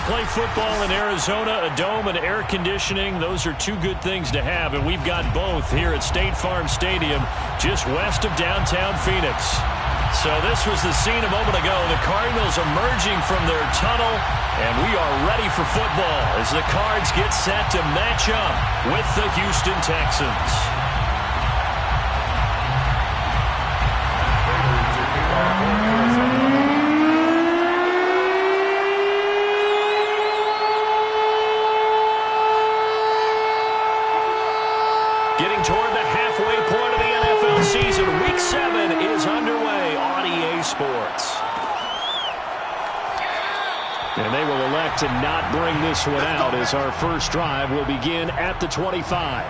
play football in Arizona, a dome and air conditioning, those are two good things to have, and we've got both here at State Farm Stadium, just west of downtown Phoenix. So this was the scene a moment ago. The Cardinals emerging from their tunnel, and we are ready for football as the Cards get set to match up with the Houston Texans. Getting toward the halfway point of the NFL season, Week 7 is underway on EA Sports. And they will elect to not bring this one out as our first drive will begin at the 25.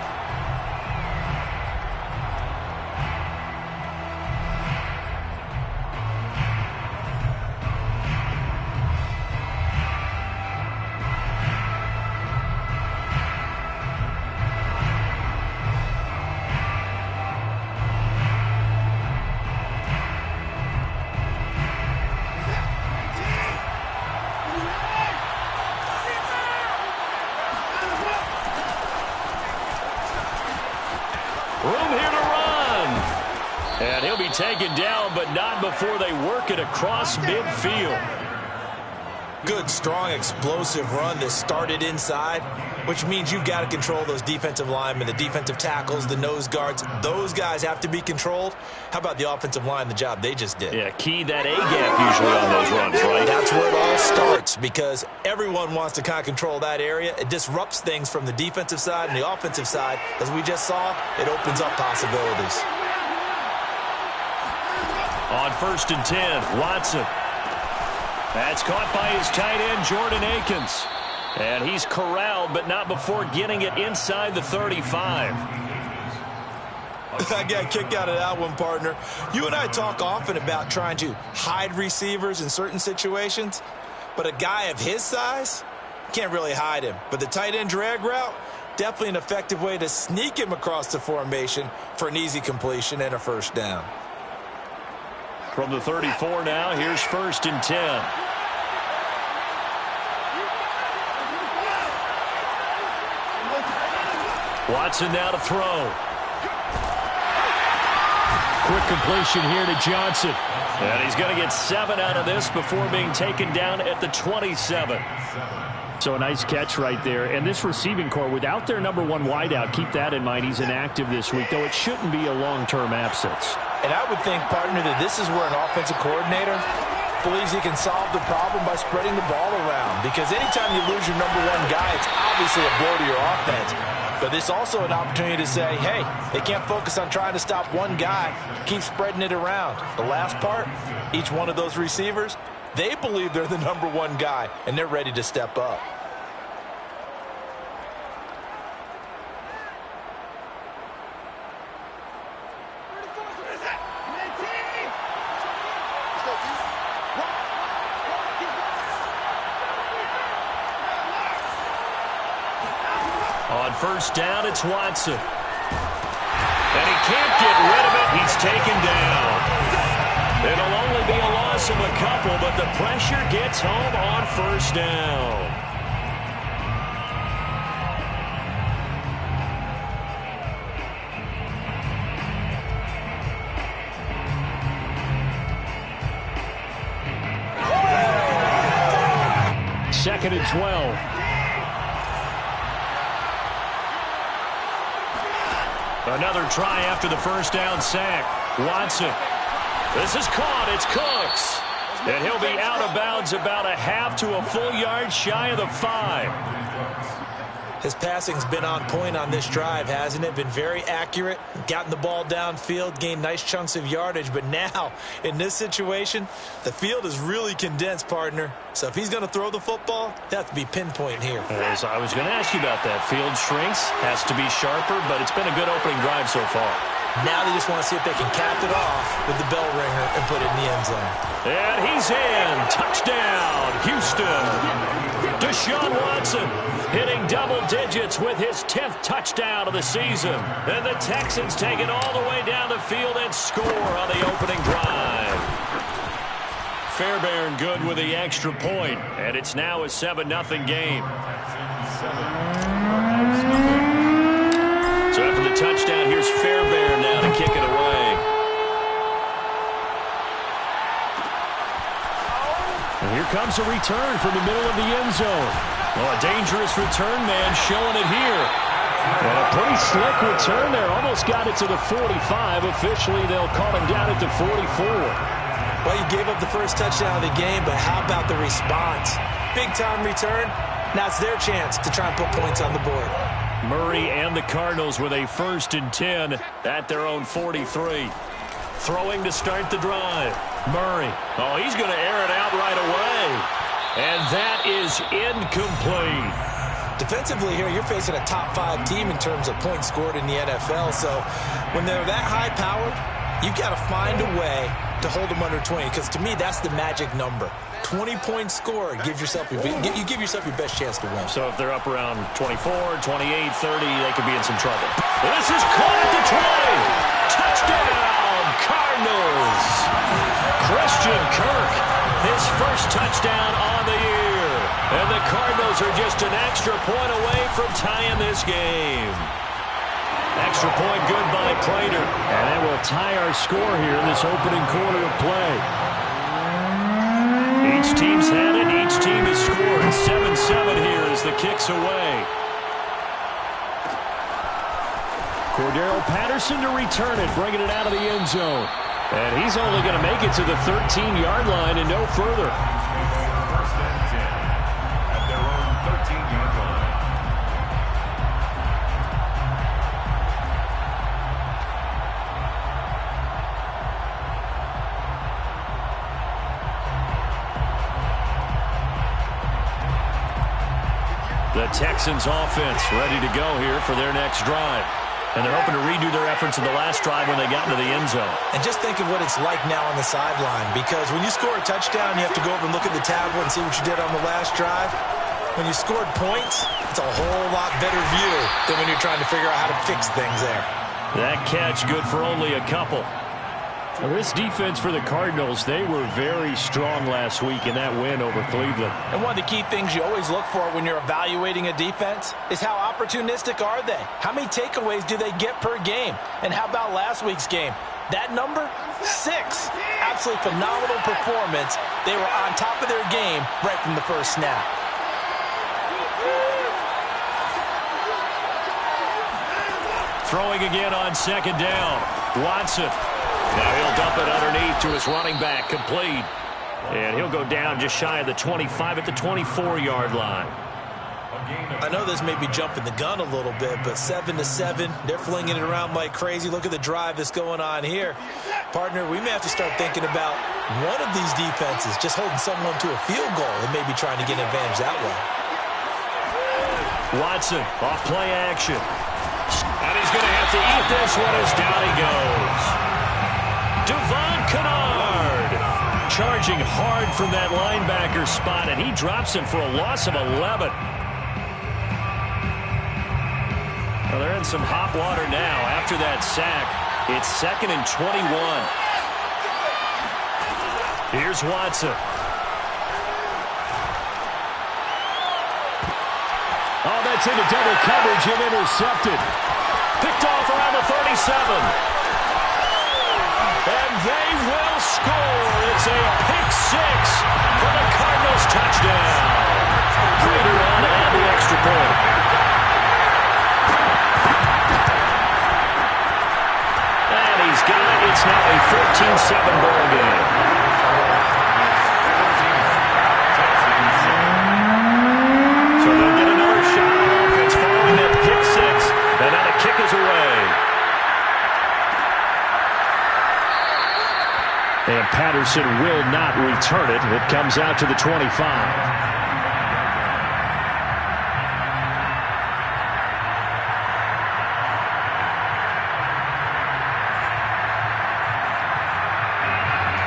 Room here to run. And he'll be taken down, but not before they work it across midfield. Good, strong, explosive run that started inside, which means you've got to control those defensive linemen, the defensive tackles, the nose guards. Those guys have to be controlled. How about the offensive line, the job they just did? Yeah, key that A-gap usually on those runs, right? That's where it all starts because everyone wants to kind of control that area. It disrupts things from the defensive side and the offensive side. As we just saw, it opens up possibilities. On 1st and 10, Watson. That's caught by his tight end, Jordan Akins. And he's corralled, but not before getting it inside the 35. I got a kick out of that one, partner. You and I talk often about trying to hide receivers in certain situations, but a guy of his size, can't really hide him. But the tight end drag route, definitely an effective way to sneak him across the formation for an easy completion and a first down. From the 34 now, here's 1st and 10. Watson now to throw. Quick completion here to Johnson. And he's going to get 7 out of this before being taken down at the 27. So a nice catch right there. And this receiving core, without their number 1 wideout, keep that in mind. He's inactive this week, though it shouldn't be a long-term absence. And I would think, partner, that this is where an offensive coordinator believes he can solve the problem by spreading the ball around. Because anytime you lose your number 1 guy, it's obviously a blow to your offense. But this is also an opportunity to say, hey, they can't focus on trying to stop one guy. Keep spreading it around. The last part, each one of those receivers, they believe they're the number 1 guy, and they're ready to step up. On 1st down, it's Watson. And he can't get rid of it. He's taken down. It'll only be a loss of a couple, but the pressure gets home on 1st down. Second and 12. Another try after the 1st down sack. Watson. This is caught. It's Cooks. And he'll be out of bounds about a half to a full yard shy of the 5. His passing's been on point on this drive, hasn't it? Been very accurate, gotten the ball downfield, gained nice chunks of yardage. But now, in this situation, the field is really condensed, partner. So if he's going to throw the football, that has to be pinpoint here. As I was going to ask you about that. Field shrinks, has to be sharper, but it's been a good opening drive so far. Now they just want to see if they can cap it off with the bell ringer and put it in the end zone. And he's in. Touchdown, Houston. Deshaun Watson hitting double digits with his 10th touchdown of the season. And the Texans take it all the way down the field and score on the opening drive. Fairbairn good with the extra point, and it's now a 7-0 game. So after the touchdown, here's Fairbairn now to kick it away. And here comes a return from the middle of the end zone. Well, a dangerous return man showing it here. And a pretty slick return there. Almost got it to the 45. Officially, they'll call him down at the 44. Well, you gave up the first touchdown of the game, but how about the response? Big-time return. Now it's their chance to try and put points on the board. Murray and the Cardinals with a 1st and 10 at their own 43. Throwing to start the drive. Murray. Oh, he's going to air it out right away. And that is incomplete. Defensively here, you're facing a top-5 team in terms of points scored in the NFL. So when they're that high-powered, you've got to find a way to hold them under 20, because to me, that's the magic number. 20 points scored, you give yourself your best chance to win. So if they're up around 24, 28, 30, they could be in some trouble. This is caught at the 20. Touchdown, Cardinals. Christian Kirk, his first touchdown on the year. And the Cardinals are just an extra point away from tying this game. Extra point good by Prater. And that will tie our score here in this opening quarter of play. Each team's had it. Each team has scored. 7-7 here as the kick's away. Cordero Patterson to return it, bringing it out of the end zone. And he's only going to make it to the 13-yard line and no further. First and 10 at their own 13-yard line. The Texans offense ready to go here for their next drive. And they're hoping to redo their efforts in the last drive when they got into the end zone. And just think of what it's like now on the sideline, because when you score a touchdown, you have to go over and look at the tablet and see what you did on the last drive. When you scored points, it's a whole lot better view than when you're trying to figure out how to fix things there. That catch good for only a couple. Well, this defense for the Cardinals, they were very strong last week in that win over Cleveland. And one of the key things you always look for when you're evaluating a defense is how opportunistic are they? How many takeaways do they get per game? And how about last week's game? That number? 6. Absolutely phenomenal performance. They were on top of their game right from the first snap. Throwing again on 2nd down. Watson. Now he'll dump it underneath to his running back, complete. And he'll go down just shy of the 25 at the 24-yard line. I know this may be jumping the gun a little bit, but 7-7, they're flinging it around like crazy. Look at the drive that's going on here. Partner, we may have to start thinking about one of these defenses just holding someone to a field goal and maybe trying to get an advantage that way. Watson, off play action. And he's going to have to eat this one as down he goes. Devon Kennard charging hard from that linebacker spot, and he drops him for a loss of 11. Well, they're in some hot water now after that sack. It's 2nd and 21. Here's Watson. Oh, that's into double coverage and intercepted. Picked off around the 37. And they will score. It's a pick 6 for the Cardinals touchdown. Prater on to add the extra point. And he's got it. It's now a 14-7 ball game. So they'll get another shot on offense following that pick 6. And now the kick is away. And Patterson will not return it. It comes out to the 25.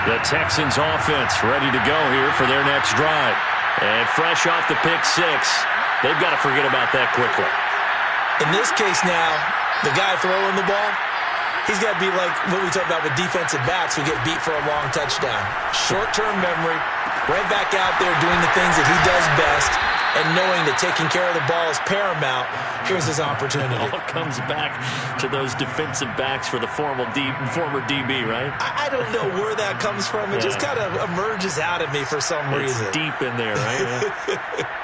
The Texans offense ready to go here for their next drive. And fresh off the pick 6, they've got to forget about that quickly. In this case now, the guy throwing the ball, He's got to be like what we talk about with defensive backs who get beat for a long touchdown. Short-term memory, right back out there doing the things that he does best, and knowing that taking care of the ball is paramount. Here's his opportunity. It all comes back to those defensive backs for the former DB, right? I don't know where that comes from. It just kind of emerges out of me for some reason. It's deep in there, right? Yeah.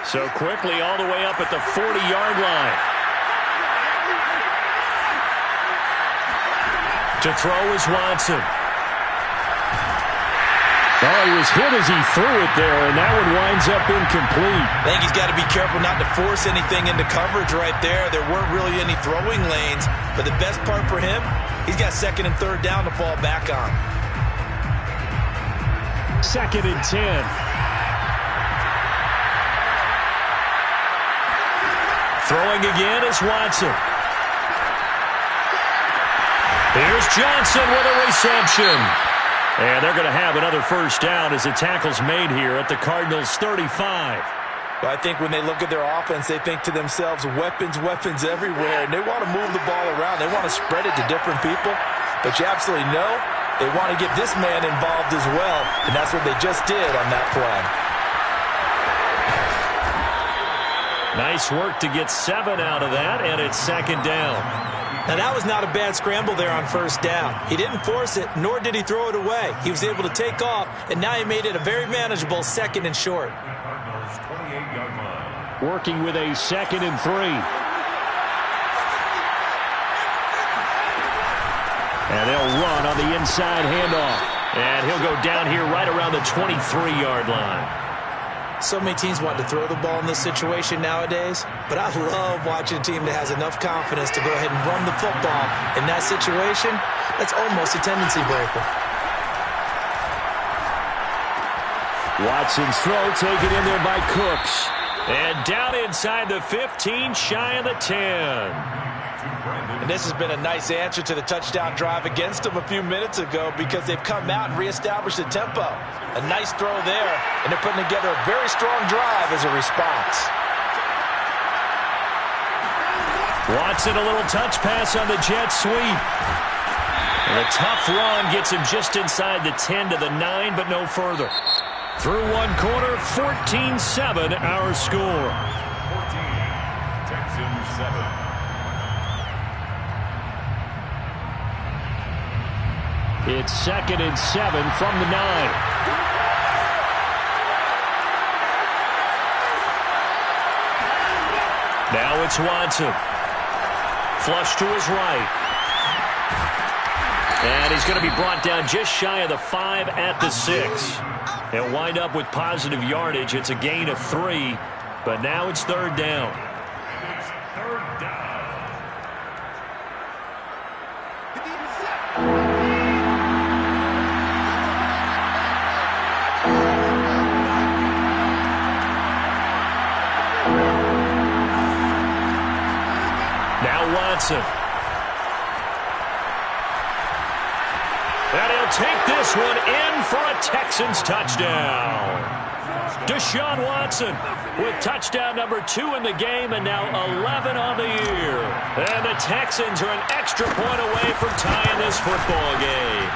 So quickly all the way up at the 40-yard line. To throw is Watson. Oh, he was hit as he threw it there, and that one winds up incomplete. I think he's got to be careful not to force anything into coverage right there. There weren't really any throwing lanes, but the best part for him, he's got second and third down to fall back on. 2nd and 10. Throwing again is Watson. Here's Johnson with a reception. And they're going to have another first down as the tackle's made here at the Cardinals' 35. But I think when they look at their offense, they think to themselves, weapons, weapons everywhere. And they want to move the ball around. They want to spread it to different people. But you absolutely know they want to get this man involved as well. And that's what they just did on that play. Nice work to get 7 out of that, and it's 2nd down. Now, that was not a bad scramble there on first down. He didn't force it, nor did he throw it away. He was able to take off, and now he made it a very manageable 2nd and short. Working with a 2nd and 3. And they'll run on the inside handoff. And he'll go down here right around the 23-yard line. So many teams want to throw the ball in this situation nowadays, but I love watching a team that has enough confidence to go ahead and run the football. In that situation, that's almost a tendency breaker. Watson's throw taken in there by Cooks. And down inside the 15, shy of the 10. And this has been a nice answer to the touchdown drive against them a few minutes ago because they've come out and reestablished the tempo. A nice throw there, and they're putting together a very strong drive as a response. Watson, a little touch pass on the jet sweep. And a tough run gets him just inside the 10 to the 9, but no further. Through one quarter, 14-7, our score. 14, Texans 7. It's 2nd and 7 from the 9. Now it's Watson. Flush to his right. And he's going to be brought down just shy of the 5 at the 6. He'll wind up with positive yardage. It's a gain of 3, but now it's 3rd down. And it's 3rd down. Watson. And he'll take this one in for a Texans touchdown. Deshaun Watson with touchdown number 2 in the game and now 11 on the year. And the Texans are an extra point away from tying this football game.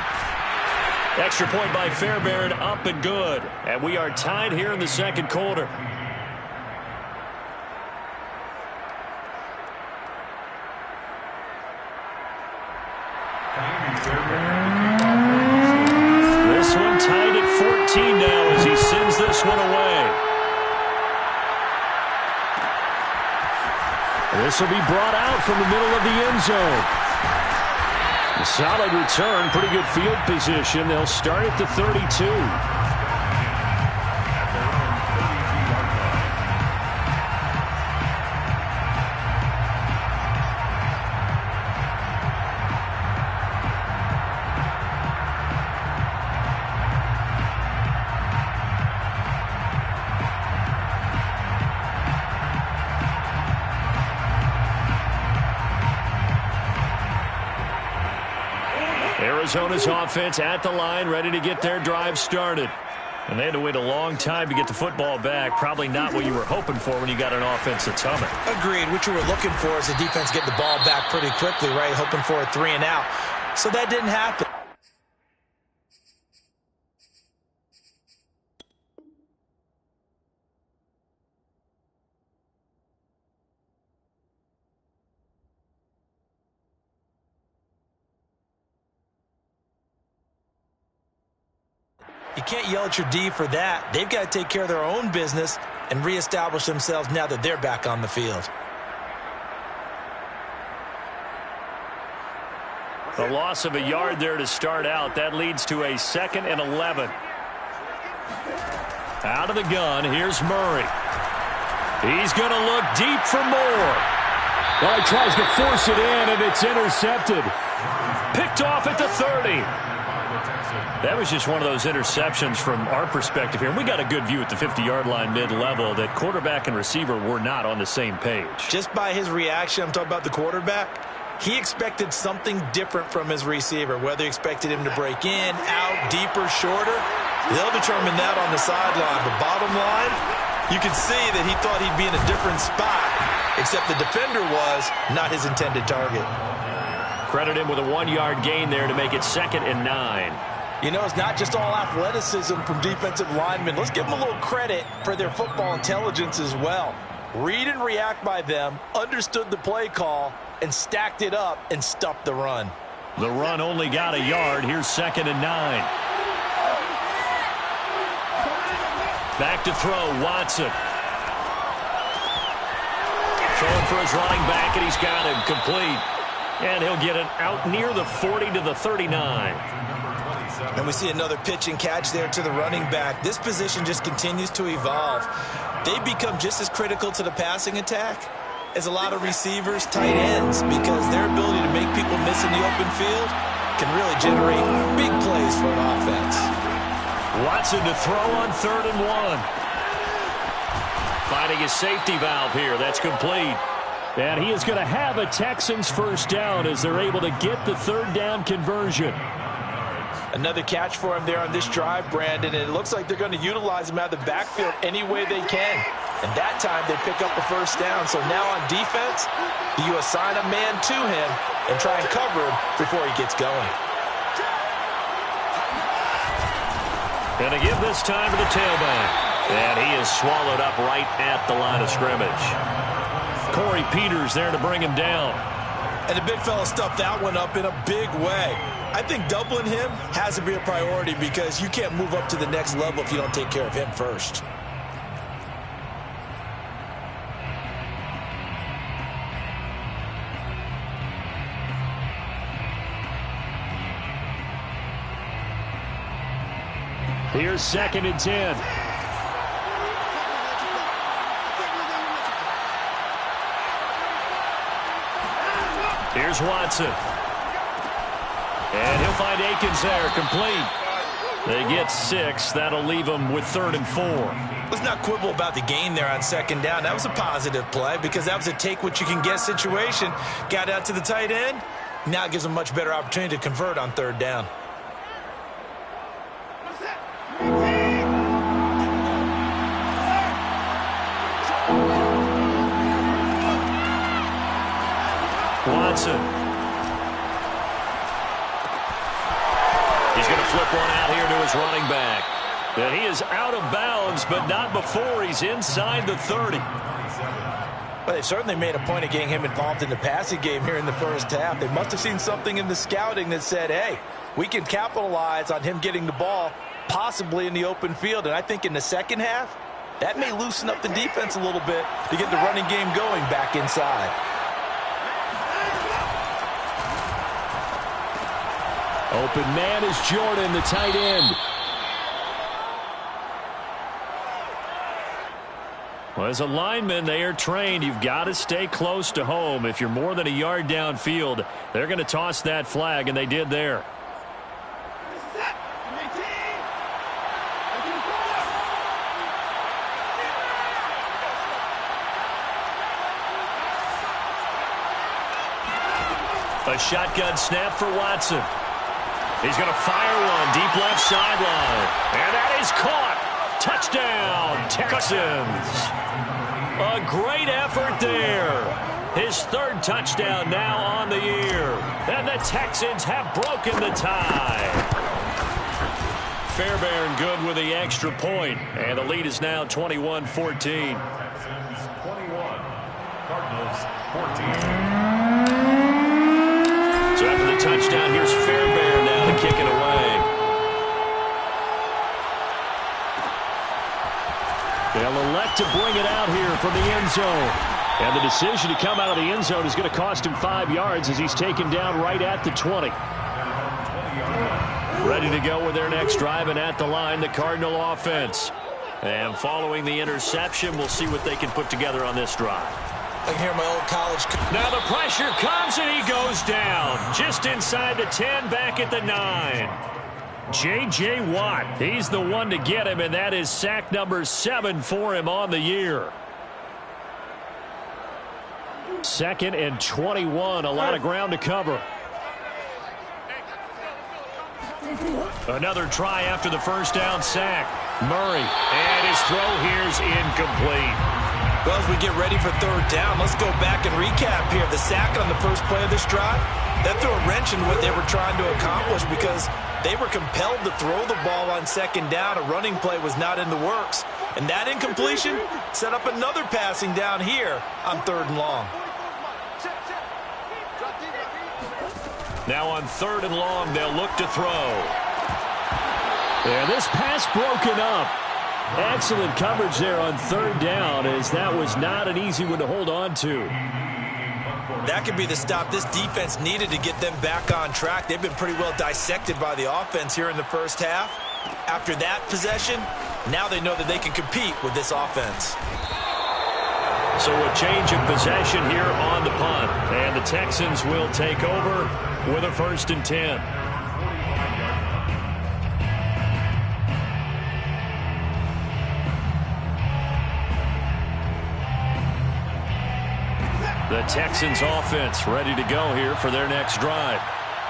Extra point by Fairbairn, up and good. And we are tied here in the 2nd quarter. This one tied at 14 now as he sends this one away. This will be brought out from the middle of the end zone. A solid return, pretty good field position. They'll start at the 32. Arizona's offense at the line, ready to get their drive started. And they had to wait a long time to get the football back. Probably not what you were hoping for when you got an offense that's humming. Agreed. What you were looking for is the defense getting the ball back pretty quickly, right? Hoping for a 3 and out. So that didn't happen. You can't yell at your D for that. They've got to take care of their own business and reestablish themselves now that they're back on the field. A loss of a yard there to start out. That leads to a 2nd and 11. Out of the gun, here's Murray. He's going to look deep for more. Well, he tries to force it in, and it's intercepted. Picked off at the 30. That was just one of those interceptions from our perspective here. And we got a good view at the 50-yard line mid-level that quarterback and receiver were not on the same page. Just by his reaction, I'm talking about the quarterback, he expected something different from his receiver, whether he expected him to break in, out, deeper, shorter. They'll determine that on the sideline. But bottom line, you can see that he thought he'd be in a different spot, except the defender was not his intended target. Credit him with a 1-yard gain there to make it 2nd and 9. You know, it's not just all athleticism from defensive linemen. Let's give them a little credit for their football intelligence as well. Read and react by them, understood the play call, and stacked it up and stuffed the run. The run only got a yard. Here's 2nd and 9. Back to throw, Watson. Throwing for his running back, and he's got him complete. And he'll get it out near the 40 to the 39. And we see another pitch and catch there to the running back. This position just continues to evolve. They become just as critical to the passing attack as a lot of receivers, tight ends, because their ability to make people miss in the open field can really generate big plays for an offense. Watson to throw on 3rd and 1. Finding his safety valve here. That's complete. And he is going to have a Texans first down as they're able to get the 3rd down conversion. Another catch for him there on this drive, Brandon, and it looks like they're going to utilize him out of the backfield any way they can. And that time they pick up the first down. So now on defense, you assign a man to him and try and cover him before he gets going. Going to give this time to the tailback. And he is swallowed up right at the line of scrimmage. Corey Peters there to bring him down. And the big fella stuffed that one up in a big way. I think doubling him has to be a priority because you can't move up to the next level if you don't take care of him first. Here's 2nd and 10. Here's Watson. And he'll find Akins there, complete. They get 6. That'll leave them with 3rd and 4. Let's not quibble about the gain there on 2nd down. That was a positive play because that was a take-what-you-can-get situation. Got out to the tight end. Now it gives them a much better opportunity to convert on 3rd down. Watson. He's going to flip one out here to his running back. And he is out of bounds, but not before he's inside the 30. Well, they certainly made a point of getting him involved in the passing game here in the first half. They must have seen something in the scouting that said, hey, we can capitalize on him getting the ball possibly in the open field. And I think in the second half, that may loosen up the defense a little bit to get the running game going back inside. Open man is Jordan, the tight end. Well, as a lineman, they are trained. You've got to stay close to home. If you're more than a yard downfield, they're going to toss that flag, and they did there. A shotgun snap for Watson. He's going to fire one deep left sideline. And that is caught. Touchdown, Texans. A great effort there. His third touchdown now on the year. And the Texans have broken the tie. Fairbairn good with the extra point. And the lead is now 21-14. Texans 21, Cardinals 14. So after the touchdown, here's Fairbairn now to kick it away. They'll elect to bring it out here from the end zone. And the decision to come out of the end zone is going to cost him 5 yards as he's taken down right at the 20. Ready to go with their next drive, and at the line, the Cardinal offense. And following the interception, we'll see what they can put together on this drive. I can hear my old college. Now the pressure comes, and he goes down. Just inside the 10, back at the 9. J.J. Watt, he's the one to get him, and that is sack number 7 for him on the year. 2nd and 21, a lot of ground to cover. Another try after the first down sack. Murray, and his throw here's incomplete. Well, as we get ready for third down, let's go back and recap here. The sack on the first play of this drive, that threw a wrench in what they were trying to accomplish because they were compelled to throw the ball on second down. A running play was not in the works. And that incompletion set up another passing down here on 3rd and long. Now on 3rd and long, they'll look to throw. Yeah, this pass broken up. Excellent coverage there on 3rd down, as that was not an easy one to hold on to. That could be the stop this defense needed to get them back on track. They've been pretty well dissected by the offense here in the first half. After that possession, now they know that they can compete with this offense. So a change of possession here on the punt. And the Texans will take over with a 1st and 10. The Texans offense ready to go here for their next drive.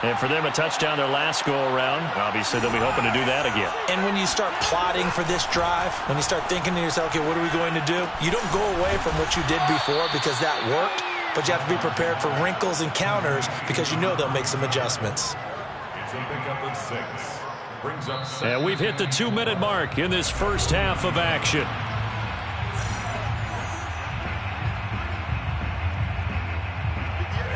And for them, a touchdown their last go-around. Obviously, they'll be hoping to do that again. And when you start plotting for this drive, when you start thinking to yourself, okay, what are we going to do? You don't go away from what you did before because that worked, but you have to be prepared for wrinkles and counters because you know they'll make some adjustments. It's a pickup of 6. Brings up 7. And we've hit the 2-minute mark in this first half of action.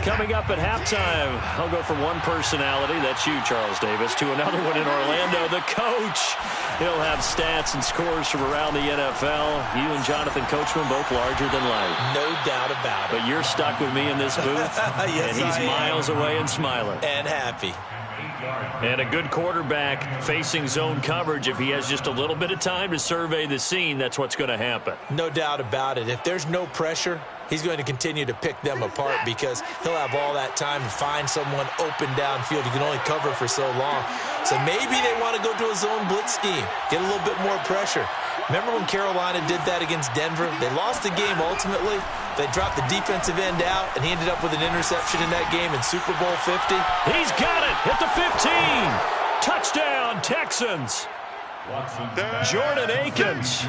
Coming up at halftime, I'll go from one personality, that's you, Charles Davis, to another one in Orlando, the coach. He'll have stats and scores from around the NFL. You and Jonathan Coachman both larger than life. No doubt about it. But you're stuck with me in this booth, yes, and he's miles away and smiling. And happy. And a good quarterback facing zone coverage. If he has just a little bit of time to survey the scene, that's what's going to happen. No doubt about it. If there's no pressure, he's going to continue to pick them apart because he'll have all that time to find someone open downfield. You can only cover for so long. So maybe they want to go to a zone blitz scheme, get a little bit more pressure. Remember when Carolina did that against Denver? They lost the game ultimately. They dropped the defensive end out, and he ended up with an interception in that game in Super Bowl 50. He's got it at the 15. Touchdown, Texans. Jordan Akins,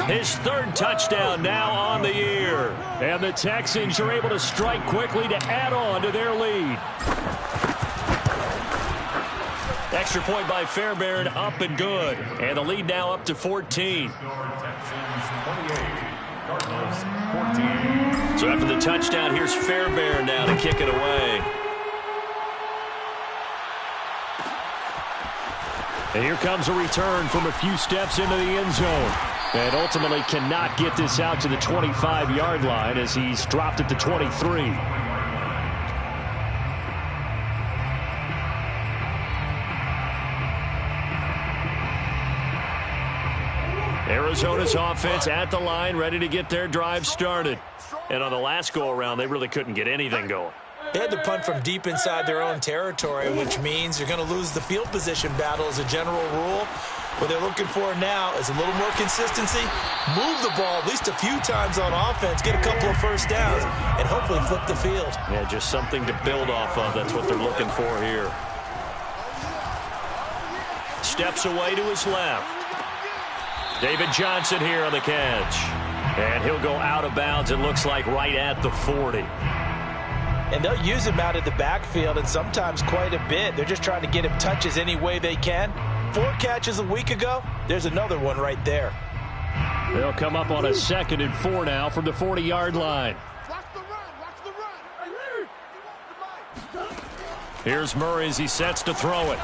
his 3rd touchdown now on the year. And the Texans are able to strike quickly to add on to their lead. Extra point by Fairbairn, up and good. And the lead now up to 14. Texans 28, Cardinals 14. So after the touchdown, here's Fairbairn now to kick it away. And here comes a return from a few steps into the end zone. And ultimately cannot get this out to the 25-yard line as he's dropped at the 23. Arizona's offense at the line, ready to get their drive started. And on the last go-around, they really couldn't get anything going. They had to punt from deep inside their own territory, which means you're going to lose the field position battle as a general rule. What they're looking for now is a little more consistency, move the ball at least a few times on offense, get a couple of first downs, and hopefully flip the field. Yeah, just something to build off of. That's what they're looking for here. steps away to his left. David Johnson here on the catch. And he'll go out of bounds, it looks like, right at the 40. And they'll use him out of the backfield, and sometimes quite a bit. They're just trying to get him touches any way they can. 4 catches a week ago. There's another one right there. They'll come up on a 2nd and 4 now from the 40-yard line. Here's Murray as he sets to throw it.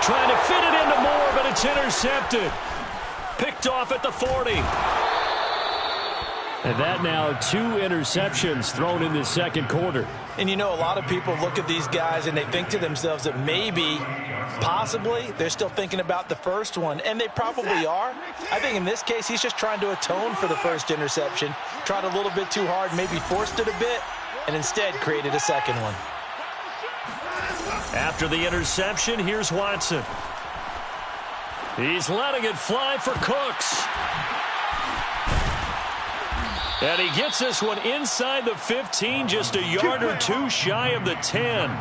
Trying to fit it into Moore, but it's intercepted. Picked off at the 40. And that now 2 interceptions thrown in the second quarter. And you know, a lot of people look at these guys and they think to themselves that maybe, possibly, they're still thinking about the first one. And they probably are. I think in this case, he's just trying to atone for the first interception. Tried a little bit too hard, maybe forced it a bit, and instead created a second one. After the interception, here's Watson. He's letting it fly for Cooks. And he gets this one inside the 15, just a yard or 2 shy of the 10.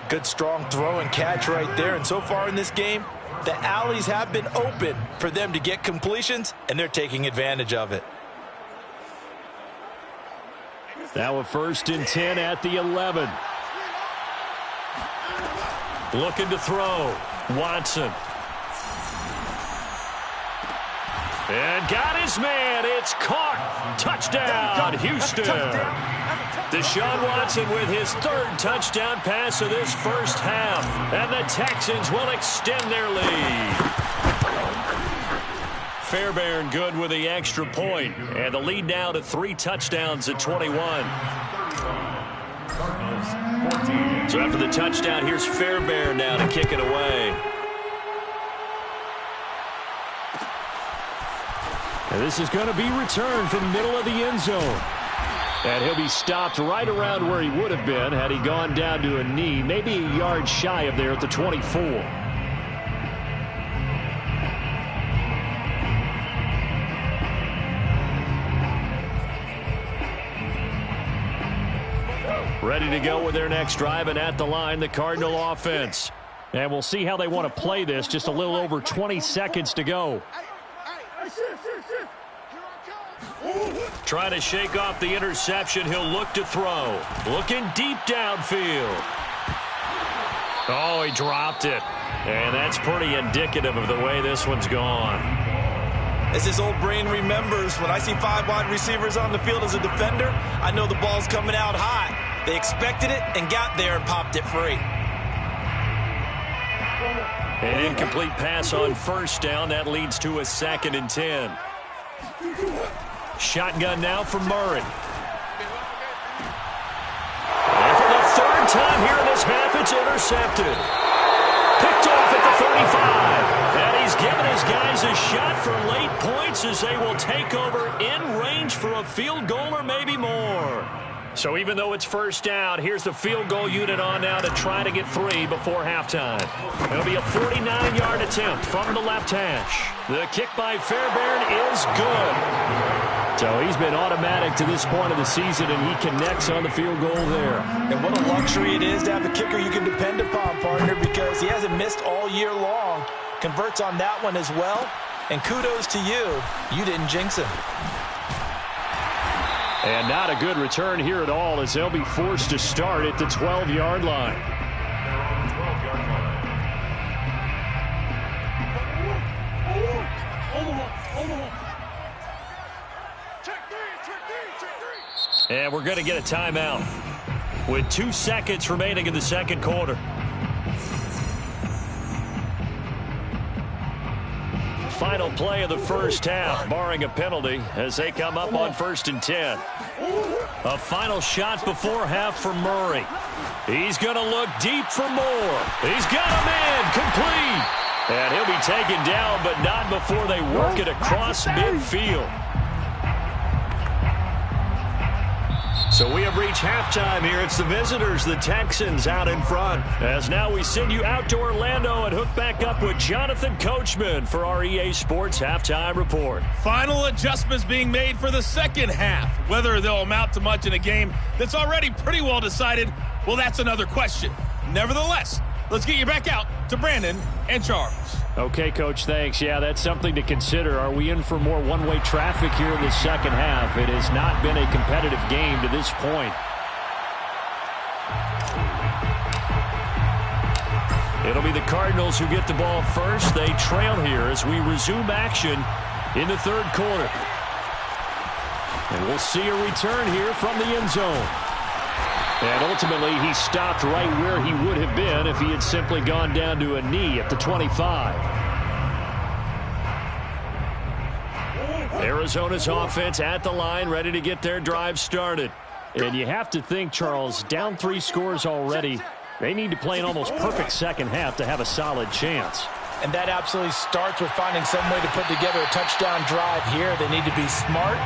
Good strong throw and catch right there. And so far in this game, the alleys have been open for them to get completions, and they're taking advantage of it. Now a 1st and 10 at the 11. Looking to throw. Watson. And got his man. It's caught. Touchdown, Houston. Deshaun Watson with his 3rd touchdown pass of this first half. And the Texans will extend their lead. Fairbairn good with the extra point. And the lead now to 3 touchdowns at 21. So after the touchdown, here's Fairbairn now to kick it away. And this is going to be returned from the middle of the end zone. And he'll be stopped right around where he would have been had he gone down to a knee, maybe a yard shy of there at the 24. Ready to go with their next drive, and at the line, the Cardinal offense. And we'll see how they want to play this. Just a little over 20 seconds to go. Trying to shake off the interception. He'll look to throw. Looking deep downfield. Oh, he dropped it. And that's pretty indicative of the way this one's gone. As his old brain remembers, when I see 5 wide receivers on the field as a defender, I know the ball's coming out hot. They expected it and got there and popped it free. An incomplete pass on 1st down. That leads to a 2nd and 10. Shotgun now for Murray. And for the 3rd time here in this half, it's intercepted. Picked off at the 35. And he's given his guys a shot for late points as they will take over in range for a field goal or maybe more. So even though it's 1st down, here's the field goal unit on now to try to get 3 before halftime. It'll be a 49-yard attempt from the left hash. The kick by Fairbairn is good. So he's been automatic to this point of the season, and he connects on the field goal there. And what a luxury it is to have a kicker you can depend upon, partner, because he hasn't missed all year long. Converts on that one as well. And kudos to you. You didn't jinx him. And not a good return here at all, as they'll be forced to start at the 12-yard line. And we're going to get a timeout with 2 seconds remaining in the second quarter. Final play of the first half, barring a penalty, as they come up on 1st and 10. A final shot before half for Murray. He's going to look deep for Moore. He's got a man complete. And he'll be taken down, but not before they work it across midfield. So we have reached halftime here. It's the visitors, the Texans, out in front. As now we send you out to Orlando and hook back up with Jonathan Coachman for our EA Sports Halftime Report. Final adjustments being made for the second half. Whether they'll amount to much in a game that's already pretty well decided, well, that's another question. Nevertheless, let's get you back out to Brandon and Charles. Okay, Coach, thanks. Yeah, that's something to consider. Are we in for more one-way traffic here in the second half? It has not been a competitive game to this point. It'll be the Cardinals who get the ball first. They trail here as we resume action in the third quarter. And we'll see a return here from the end zone. And ultimately, he stopped right where he would have been if he had simply gone down to a knee at the 25. Arizona's offense at the line, ready to get their drive started. And you have to think, Charles, down 3 scores already. They need to play an almost perfect second half to have a solid chance. And that absolutely starts with finding some way to put together a touchdown drive here. They need to be smart,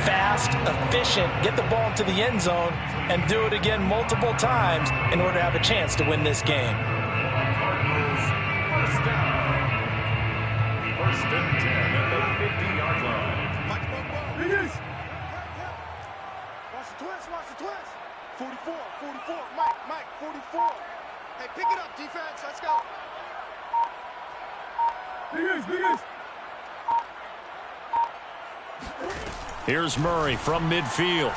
fast, efficient, get the ball to the end zone, and do it again multiple times in order to have a chance to win this game. Cardinals, first down. First and 10 at the 50-yard line. Watch the twist, watch the twist. 44, 44, Mike, 44. Hey, pick it up, defense, let's go. Here's Murray from midfield.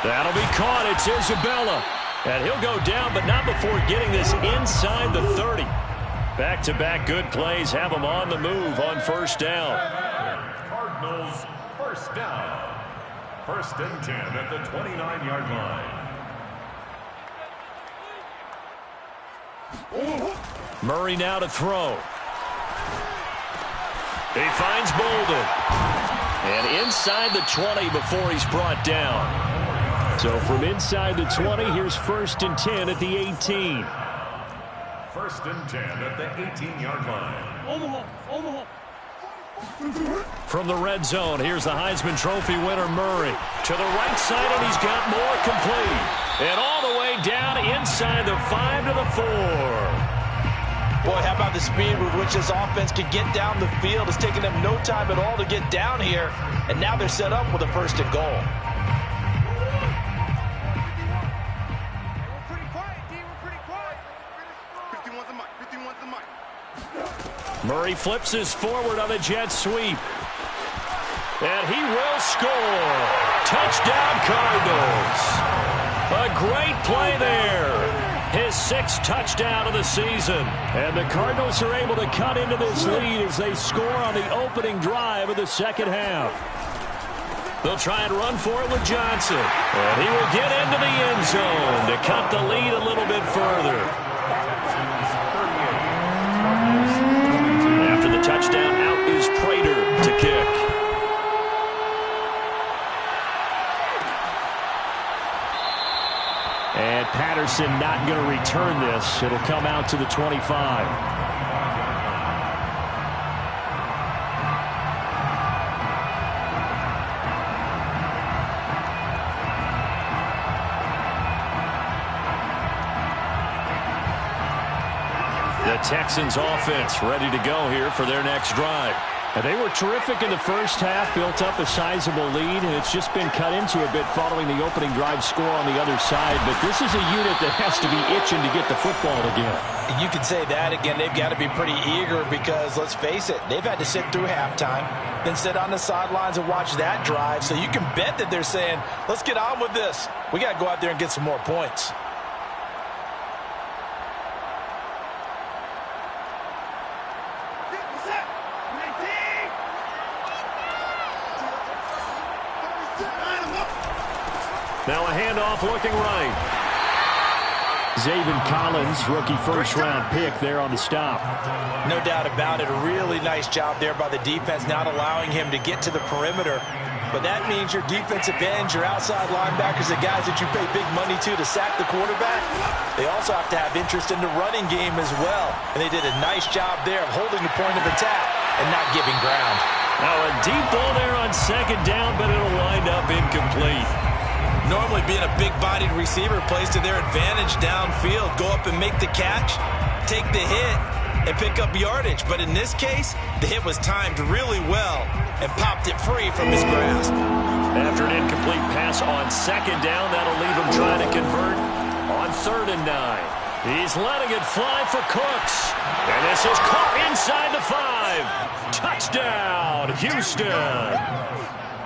That'll be caught. It's Isabella. And he'll go down, but not before getting this inside the 30. Back-to-back good plays have him on the move on first down. Cardinals, first down. First and 10 at the 29-yard line. Murray now to throw. He finds Bolden. And inside the 20 before he's brought down. So from inside the 20, here's first and 10 at the 18. First and 10 at the 18-yard line. Omaha. From the red zone, here's the Heisman Trophy winner, Murray. To the right side, and he's got more complete. And all the way down inside the 5 to the 4. Boy, how about the speed with which this offense could get down the field? It's taken them no time at all to get down here. And now they're set up with a first and goal. We're pretty quiet, D. We're pretty quiet. 51's the mic. 51's the mic. Murray flips his forward on a jet sweep. And he will score. Touchdown, Cardinals. A great play there. His 6th touchdown of the season. And the Cardinals are able to cut into this lead as they score on the opening drive of the second half. They'll try and run for it with Johnson. And he will get into the end zone to cut the lead a little bit further. After the touchdown, out is Prater to kick. And Patterson not going to return this. It'll come out to the 25. The Texans offense ready to go here for their next drive. And they were terrific in the first half, built up a sizable lead, and it's just been cut into a bit following the opening drive score on the other side. But this is a unit that has to be itching to get the football again. You could say that again. They've got to be pretty eager because, let's face it, they've had to sit through halftime, then sit on the sidelines and watch that drive. So you can bet that they're saying, let's get on with this. We got to go out there and get some more points. Now a handoff looking right. Zaven Collins, rookie first-round pick there on the stop. No doubt about it. A really nice job there by the defense, not allowing him to get to the perimeter. But that means your defensive ends, your outside linebackers, the guys that you pay big money to sack the quarterback, they also have to have interest in the running game as well. And they did a nice job there of holding the point of attack and not giving ground. Now a deep ball there on second down, but it'll wind up incomplete. Normally being a big-bodied receiver plays to their advantage downfield. Go up and make the catch, take the hit, and pick up yardage. But in this case, the hit was timed really well and popped it free from his grasp. After an incomplete pass on second down, that'll leave him trying to convert on 3rd and 9. He's letting it fly for Cooks. And this is caught inside the 5. Touchdown, Houston.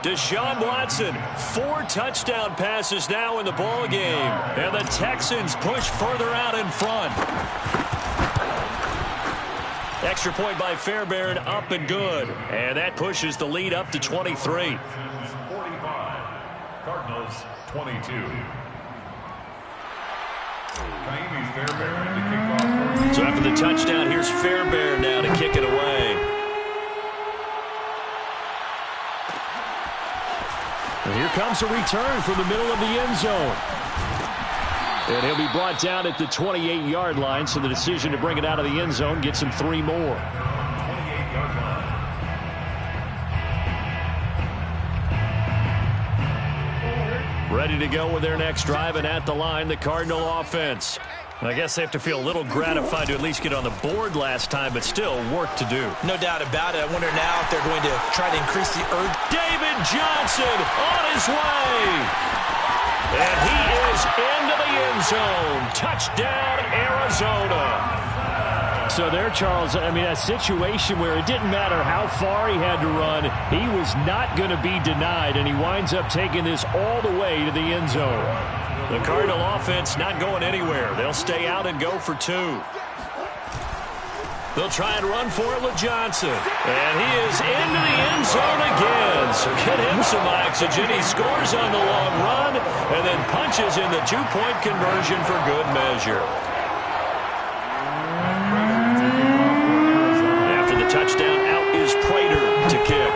Deshaun Watson, 4 touchdown passes now in the ball game. And the Texans push further out in front. Extra point by Fairbairn, up and good. And that pushes the lead up to 23. 45. Cardinals 22. Fairbairn to kick off. So after the touchdown, here's Fairbairn now to kick it away. And here comes a return from the middle of the end zone. And he'll be brought down at the 28-yard line, so the decision to bring it out of the end zone gets him 3 more. 28-yard line. Ready to go with their next drive, and at the line, the Cardinal offense. I guess they have to feel a little gratified to at least get on the board last time, but still work to do. No doubt about it. I wonder now if they're going to try to increase the urge. David Johnson on his way. And he is into the end zone. Touchdown, Arizona. So there, Charles, I mean, a situation where it didn't matter how far he had to run, he was not going to be denied, and he winds up taking this all the way to the end zone. The Cardinal offense not going anywhere. They'll stay out and go for 2. They'll try and run for it with Johnson. And he is into the end zone again. So get him some oxygen. He scores on the long run and then punches in the 2-point conversion for good measure. After the touchdown, out is Prater to kick.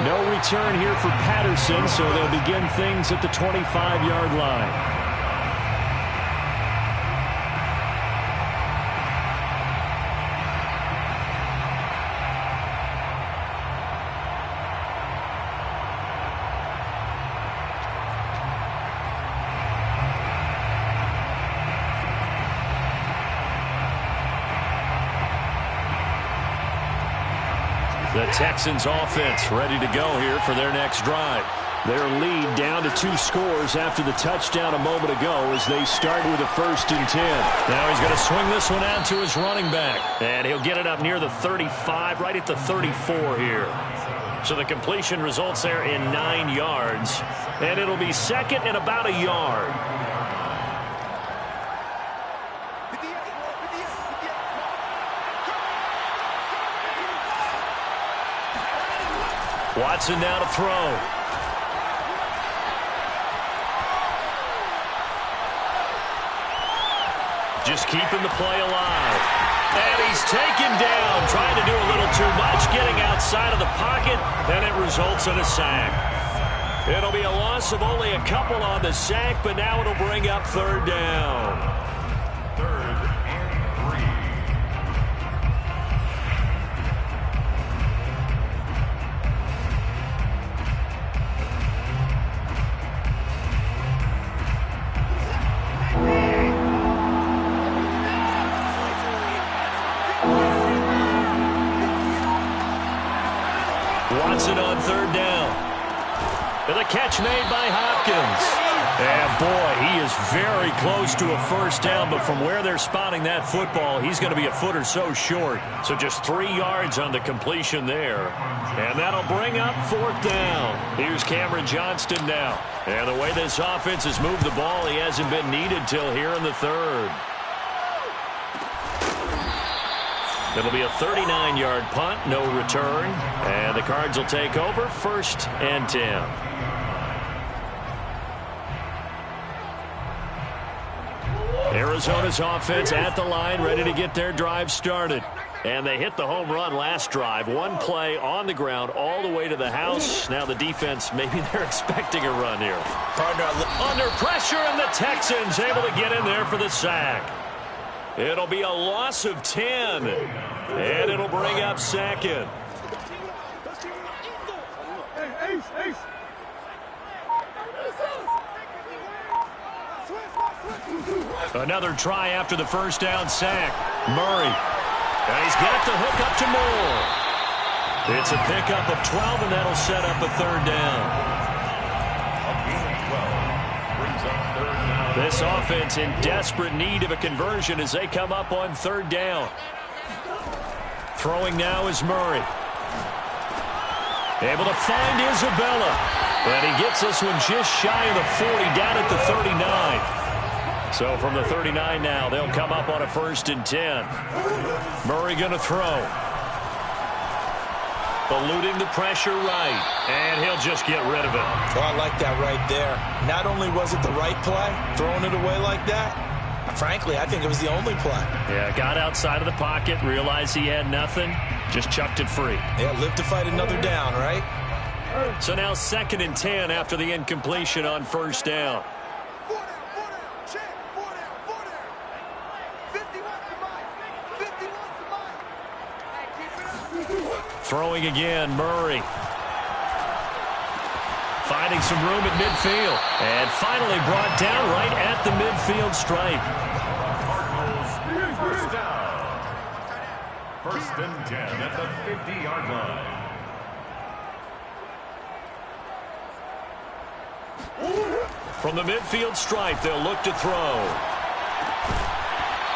No return here for Patterson, so they'll begin things at the 25-yard line. The Texans offense ready to go here for their next drive. Their lead down to 2 scores after the touchdown a moment ago as they start with a 1st and 10. Now he's going to swing this one out to his running back. And he'll get it up near the 35, right at the 34 here. So the completion results there in 9 yards. And it'll be 2nd and about a yard. Watson now to throw. Just keeping the play alive. And he's taken down, trying to do a little too much, getting outside of the pocket, and it results in a sack. It'll be a loss of only a couple on the sack, but now it'll bring up 3rd down. 3rd and 3. Watson on 3rd down. And the catch made by Hopkins. And boy, he is very close to a 1st down, but from where they're spotting that football, he's going to be a foot or so short. So just 3 yards on the completion there. And that'll bring up 4th down. Here's Cameron Johnston now. And the way this offense has moved the ball, he hasn't been needed till here in the 3rd. It'll be a 39-yard punt, no return. And the Cards will take over, 1st and 10. Arizona's offense at the line, ready to get their drive started. And they hit the home run last drive. 1 play on the ground all the way to the house. Now the defense, maybe they're expecting a run here. Under pressure, and the Texans able to get in there for the sack. It'll be a loss of 10. And it'll bring up 2nd. Another try after the 1st down sack. Murray. And he's got the hook up to Moore. It's a pickup of 12, and that'll set up a third down. This offense in desperate need of a conversion as they come up on third down. Throwing now is Murray. Able to find Isabella. And he gets this one just shy of the 40, down at the 39. So from the 39 now, they'll come up on a 1st and 10. Murray going to throw. Eluding the pressure right. And he'll just get rid of it. Well, I like that right there. Not only was it the right play, throwing it away like that, frankly, I think it was the only play. Yeah, got outside of the pocket, realized he had nothing, just chucked it free. Yeah, live to fight another down, right? So now 2nd and 10 after the incompletion on 1st down. Throwing again, Murray. Finding some room at midfield. And finally brought down right at the midfield stripe. First down. 1st and 10 at the 50-yard line. From the midfield stripe, they'll look to throw.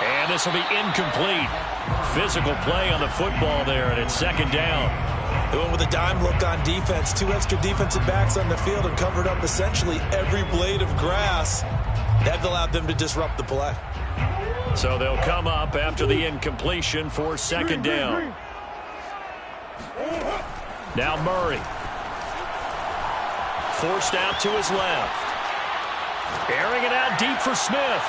And this will be incomplete. Physical play on the football there, and it's 2nd down. They went with a dime look on defense. 2 extra defensive backs on the field and covered up essentially every blade of grass. That allowed them to disrupt the play. So they'll come up after the incompletion for 2nd down. Now Murray. Forced out to his left. Airing it out deep for Smith.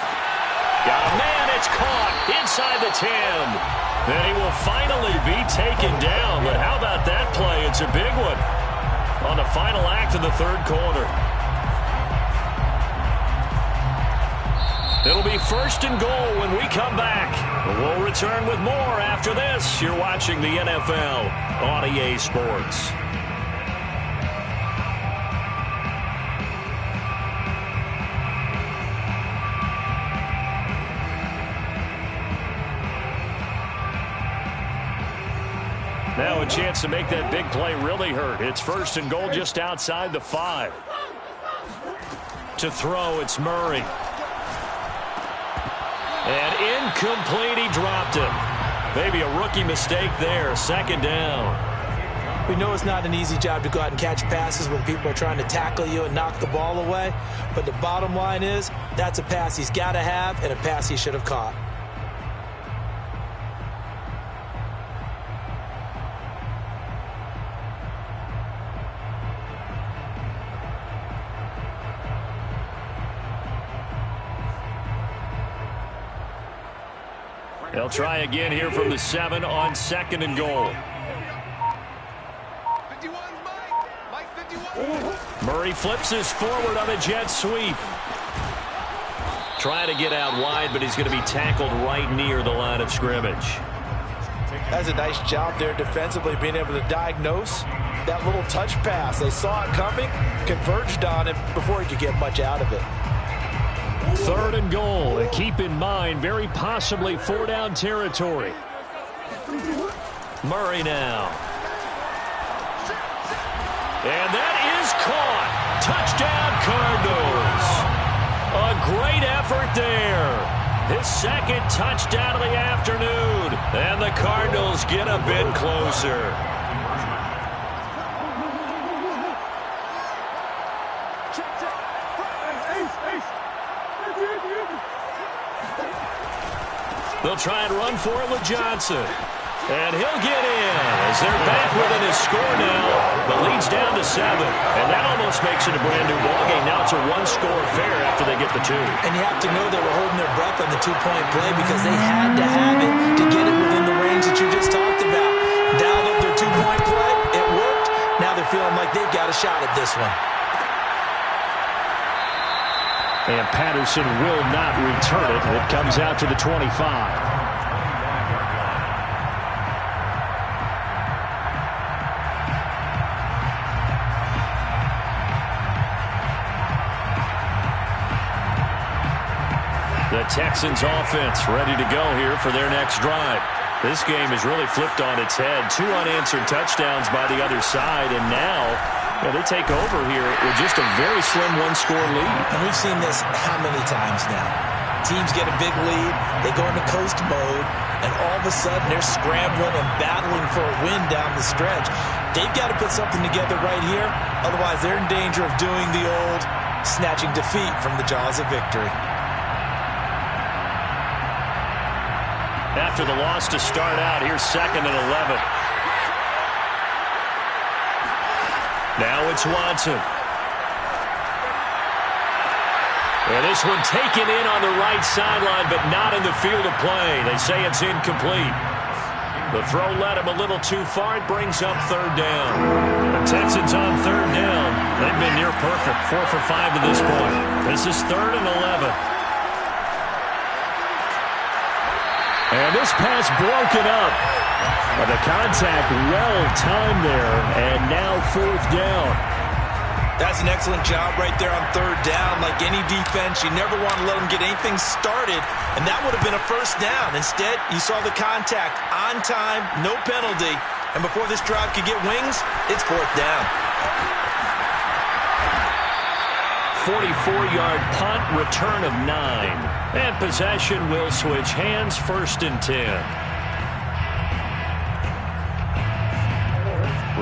Got a man, it's caught inside the 10. Then he will finally be taken down. But how about that play? It's a big one on the final act of the 3rd quarter. It'll be 1st and goal when we come back. We'll return with more after this. You're watching the NFL on EA Sports. Now a chance to make that big play really hurt. It's 1st and goal just outside the 5. To throw, it's Murray. And incomplete, he dropped it. Maybe a rookie mistake there. 2nd down. We know it's not an easy job to go out and catch passes when people are trying to tackle you and knock the ball away. But the bottom line is, that's a pass he's got to have and a pass he should have caught. They'll try again here from the 7 on 2nd and goal. 51, Mike 51. Murray flips his forward on a jet sweep. Trying to get out wide, but he's going to be tackled right near the line of scrimmage. That's a nice job there defensively, being able to diagnose that little touch pass. They saw it coming, converged on it before he could get much out of it. 3rd and goal. And keep in mind, very possibly 4-down territory. Murray now. And that is caught. Touchdown, Cardinals. A great effort there. His 2nd touchdown of the afternoon. And the Cardinals get a bit closer. They'll try and run for it with Johnson. And he'll get in as they're back within his score now. The lead's down to 7. And that almost makes it a brand new ballgame. Now it's a 1-score affair after they get the 2. And you have to know they were holding their breath on the 2-point play because they had to have it to get it within the range that you just talked about. Dialed up their 2-point play. It worked. Now they're feeling like they've got a shot at this one. And Patterson will not return it. It comes out to the 25. The Texans offense ready to go here for their next drive. This game has really flipped on its head. 2 unanswered touchdowns by the other side, and now they take over here with just a very slim one-score lead. And we've seen this how many times now? Teams get a big lead, they go into coast mode, and all of a sudden they're scrambling and battling for a win down the stretch. They've got to put something together right here, otherwise they're in danger of doing the old snatching defeat from the jaws of victory. After the loss to start out, here's 2nd and 11. Now it's Watson. And this one taken in on the right sideline, but not in the field of play. They say it's incomplete. The throw led him a little too far. It brings up 3rd down. The Texans on 3rd down. They've been near perfect, 4 for 5 to this point. This is 3rd and 11. And this pass broken up. The contact well timed there, and now 4th down. That's an excellent job right there on 3rd down. Like any defense, you never want to let them get anything started, and that would have been a 1st down. Instead, you saw the contact on time, no penalty, and before this drive could get wings, it's 4th down. 44-yard punt, return of 9. And possession will switch hands, 1st and 10.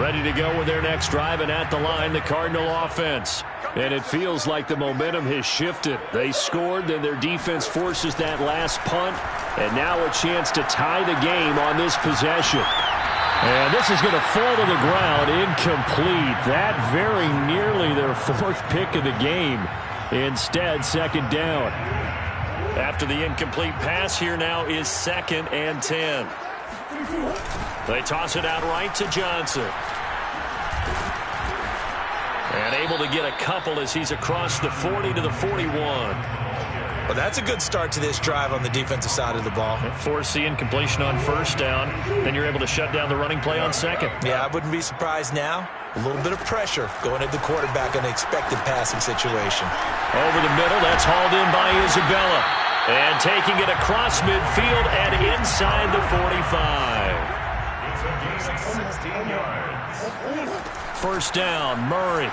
Ready to go with their next drive, and at the line, the Cardinal offense. And it feels like the momentum has shifted. They scored, then their defense forces that last punt, and now a chance to tie the game on this possession. And this is going to fall to the ground, incomplete. That very nearly their 4th pick of the game. Instead, 2nd down. After the incomplete pass, here now is 2nd and 10. They toss it out right to Johnson. And able to get a couple as he's across the 40 to the 41. Well, that's a good start to this drive on the defensive side of the ball. Force the incompletion on 1st down. Then you're able to shut down the running play on 2nd. Yeah, I wouldn't be surprised now. A little bit of pressure going at the quarterback in an expected passing situation. Over the middle, that's hauled in by Isabella. And taking it across midfield and inside the 45. It's a gain of 16 yards. 1st down, Murray.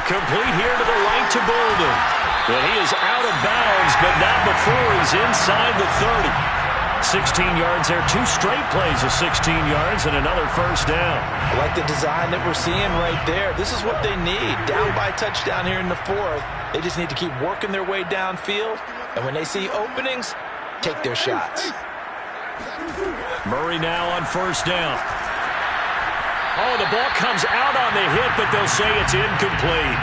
Complete here to the right to Bolden. But he is out of bounds, but not before he's inside the 30. 16 yards there, 2 straight plays of 16 yards and another 1st down. I like the design that we're seeing right there. This is what they need. Down by touchdown here in the 4th. They just need to keep working their way downfield. And when they see openings, take their shots. Murray now on 1st down. Oh, the ball comes out on the hit, but they'll say it's incomplete.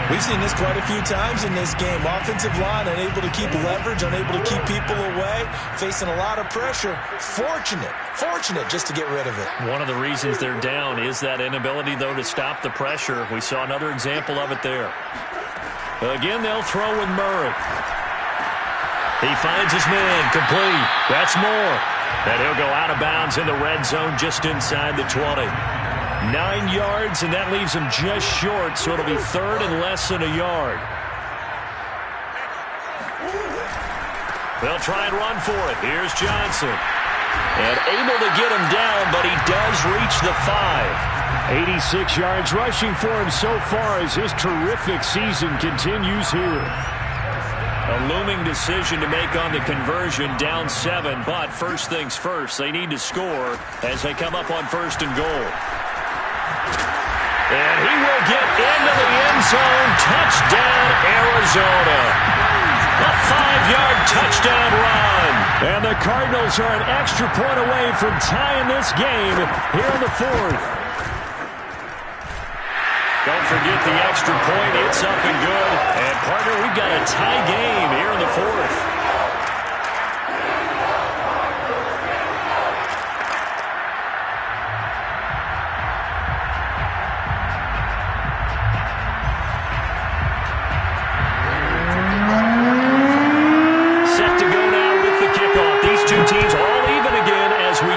We've seen this quite a few times in this game. Offensive line unable to keep leverage, unable to keep people away, facing a lot of pressure. Fortunate just to get rid of it. One of the reasons they're down is that inability, though, to stop the pressure. We saw another example of it there. Again, they'll throw with Murray. He finds his man, complete. That's more. And he'll go out of bounds in the red zone just inside the 20. 9 yards, and that leaves him just short, so it'll be 3rd and less than a yard. They'll try and run for it. Here's Johnson. And able to get him down, but he does reach the 5. 86 yards rushing for him so far as his terrific season continues here. A looming decision to make on the conversion, down 7, but first things first, they need to score as they come up on 1st and goal. And he will get into the end zone. Touchdown, Arizona. A 5-yard touchdown run. And the Cardinals are an extra point away from tying this game here in the 4th. Don't forget the extra point. It's up and good. And, partner, we've got a tie game here in the 4th.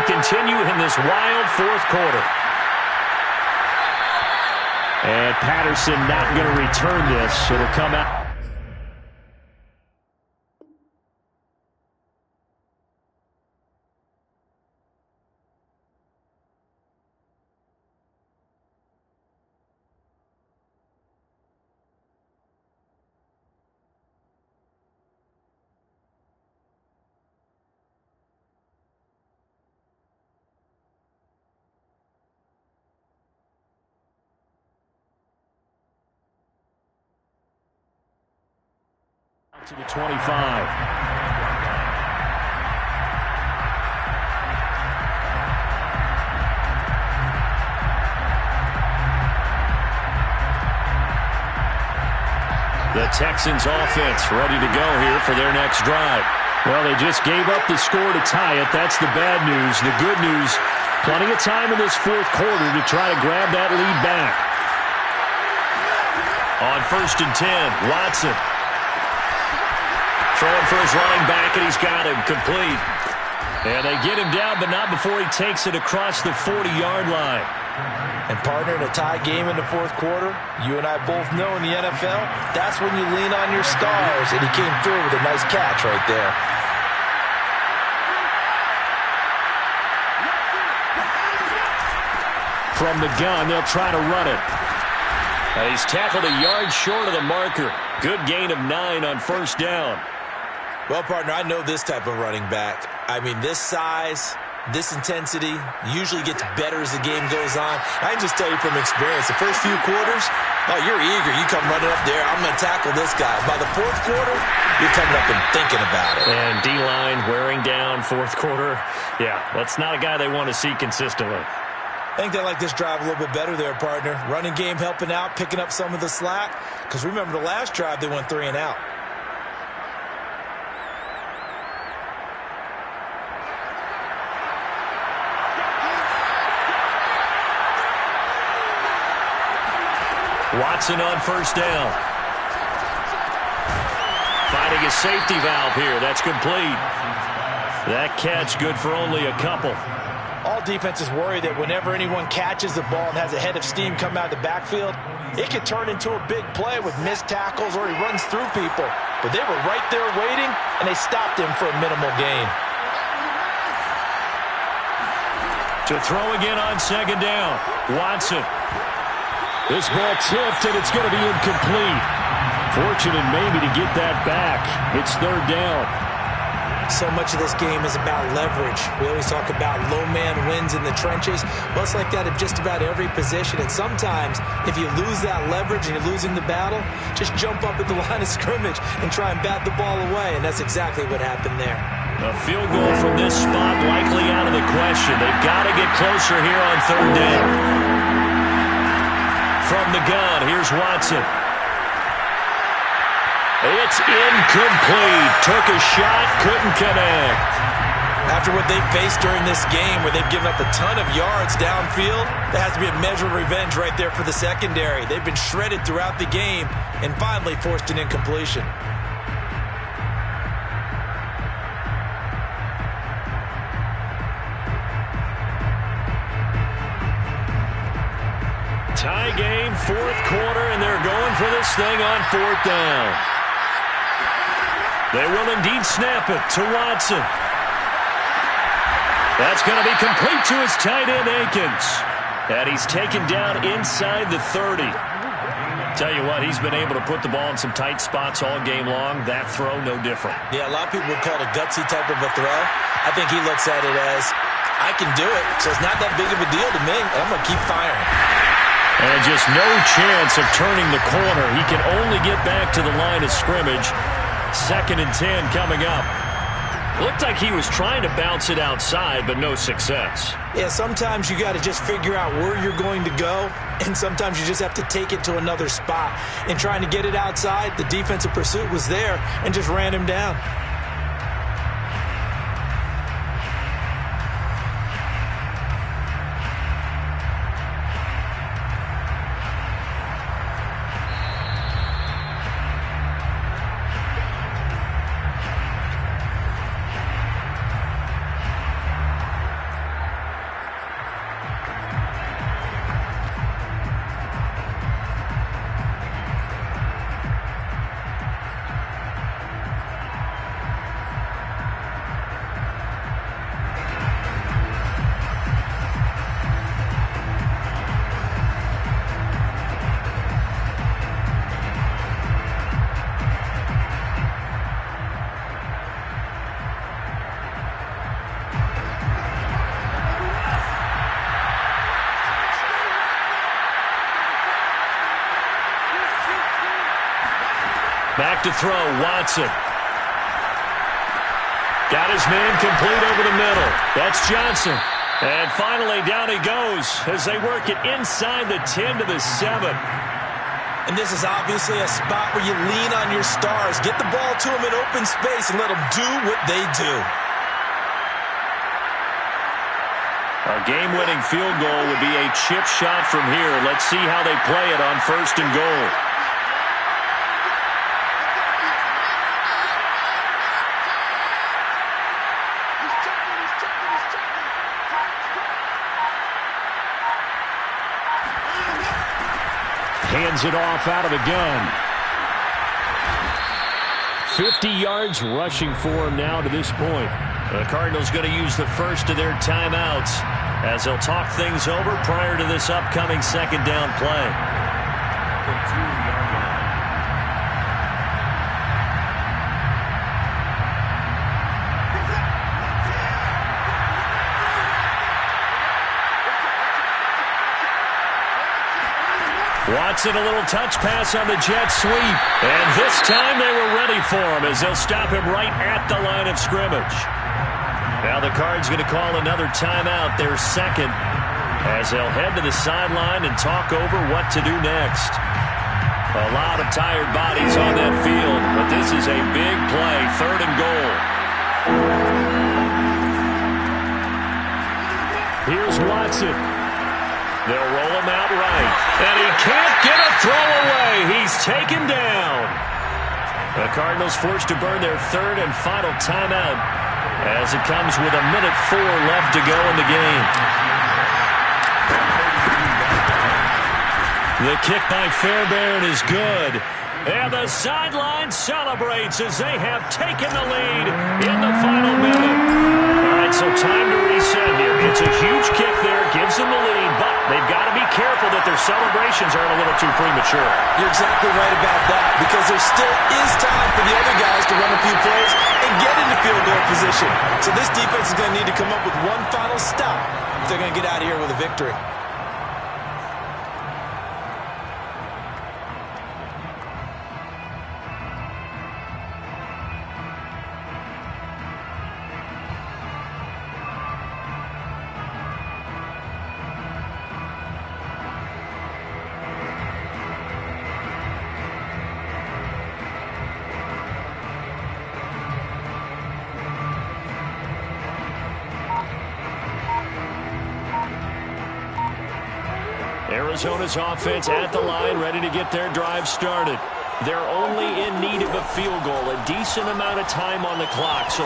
Continue in this wild 4th quarter. And Patterson not going to return this. It'll come out. To the 25. The Texans offense ready to go here for their next drive. Well, they just gave up the score to tie it. That's the bad news. The good news, plenty of time in this fourth quarter to try to grab that lead back. On 1st and 10, Watson. Throwing for his running back, and he's got him complete. And they get him down, but not before he takes it across the 40-yard line. And partner, in a tie game in the fourth quarter, you and I both know in the NFL, that's when you lean on your stars. And he came through with a nice catch right there. From the gun, they'll try to run it. And he's tackled a yard short of the marker. Good gain of 9 on 1st down. Well, partner, I know this type of running back. I mean, this size, this intensity usually gets better as the game goes on. I can just tell you from experience, the first few quarters, oh, you're eager. You come running up there, I'm going to tackle this guy. By the fourth quarter, you're coming up and thinking about it. And D-line wearing down fourth quarter. Yeah, that's not a guy they want to see consistently. I think they like this drive a little bit better there, partner. Running game helping out, picking up some of the slack. Because remember, the last drive, they went 3 and out. Watson on 1st down. Finding a safety valve here. That's complete. That catch good for only a couple. All defenses worry that whenever anyone catches the ball and has a head of steam come out of the backfield, it could turn into a big play with missed tackles or he runs through people. But they were right there waiting, and they stopped him for a minimal gain. To throw again on 2nd down. Watson. This ball tipped, and it's going to be incomplete. Fortunate maybe to get that back. It's 3rd down. So much of this game is about leverage. We always talk about low man wins in the trenches. Well, it's like that in just about every position. And sometimes, if you lose that leverage and you're losing the battle, just jump up at the line of scrimmage and try and bat the ball away. And that's exactly what happened there. A field goal from this spot likely out of the question. They've got to get closer here on 3rd down. From the gun, here's Watson. It's incomplete. Took a shot, couldn't connect. After what they faced during this game where they've given up a ton of yards downfield, there has to be a measure of revenge right there for the secondary. They've been shredded throughout the game and finally forced an incompletion. Tie game, 4th quarter, and they're going for this thing on 4th down. They will indeed snap it to Watson. That's going to be complete to his tight end, Akins. And he's taken down inside the 30. Tell you what, he's been able to put the ball in some tight spots all game long. That throw, no different. Yeah, a lot of people would call it a gutsy type of a throw. I think he looks at it as, I can do it, so it's not that big of a deal to me. I'm going to keep firing. And just no chance of turning the corner. He can only get back to the line of scrimmage. 2nd and 10 coming up. Looked like he was trying to bounce it outside, but no success. Yeah, sometimes you got to just figure out where you're going to go, and sometimes you just have to take it to another spot. And trying to get it outside, the defensive pursuit was there and just ran him down. back to throw. Watson. Got his man complete over the middle. That's Johnson. And finally, down he goes as they work it inside the 10 to the 7. And this is obviously a spot where you lean on your stars. Get the ball to them in open space and let them do what they do. A game-winning field goal would be a chip shot from here. Let's see how they play it on 1st and goal. Hands it off out of the gun. 50 yards rushing for him now to this point. The Cardinals going to use the first of their timeouts as they'll talk things over prior to this upcoming 2nd down play. Watson, a little touch pass on the jet sweep. And this time they were ready for him as they'll stop him right at the line of scrimmage. Now the Cards going to call another timeout, their 2nd, as they'll head to the sideline and talk over what to do next. A lot of tired bodies on that field, but this is a big play, 3rd and goal. Here's Watson. They'll roll him out right. And he can't get a throw away. He's taken down. The Cardinals forced to burn their 3rd and final timeout as it comes with 1:04 left to go in the game. The kick by Fairbairn is good. And the sideline celebrates as they have taken the lead in the final minute. All right, so time to reset here. It's a huge kick there, gives them the lead, but they've got to be careful that their celebrations aren't a little too premature. You're exactly right about that, because there still is time for the other guys to run a few plays and get into field goal position. So this defense is going to need to come up with one final stop if they're going to get out of here with a victory. Arizona's offense at the line, ready to get their drive started. They're only in need of a field goal, a decent amount of time on the clock. So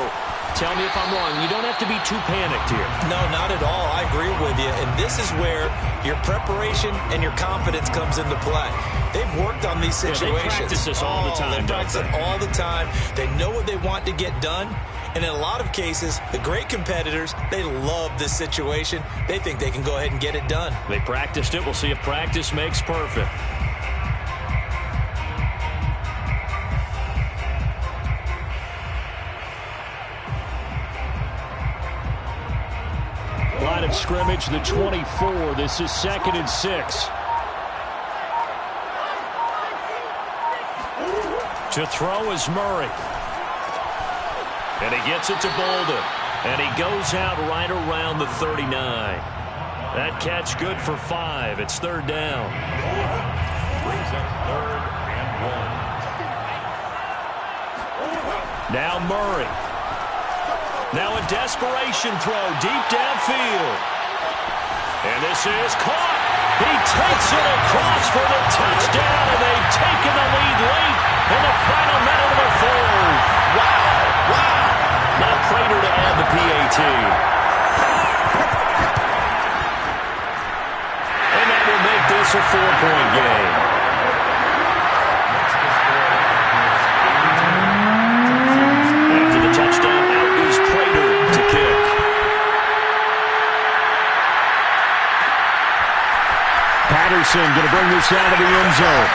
tell me if I'm wrong. You don't have to be too panicked here. No, not at all. I agree with you. And this is where your preparation and your confidence comes into play. They've worked on these situations. Yeah, they practice this all the time. They practice it all the time. They know what they want to get done. And in a lot of cases, the great competitors, they love this situation. They think they can go ahead and get it done. They practiced it. We'll see if practice makes perfect. Line of scrimmage, the 24. This is 2nd and 6. To throw is Murray. And he gets it to Bolden. And he goes out right around the 39. That catch good for 5. It's 3rd down. Brings up 3rd and 1. Now Murray. Now a desperation throw deep downfield. And this is caught. He takes it across for the touchdown, and they've taken the lead late in the final minute of the 4th. Wow. Wow. Now Prater to add the PAT. And that will make this a 4-point game. After the touchdown, out is Prater to kick. Patterson going to bring this out of the end zone.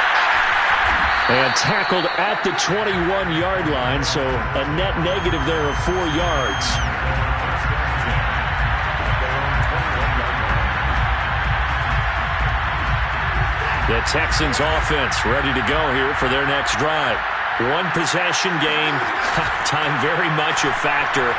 And tackled at the 21-yard line, so a net negative there of 4 yards. The Texans offense ready to go here for their next drive. One possession game, time very much a factor.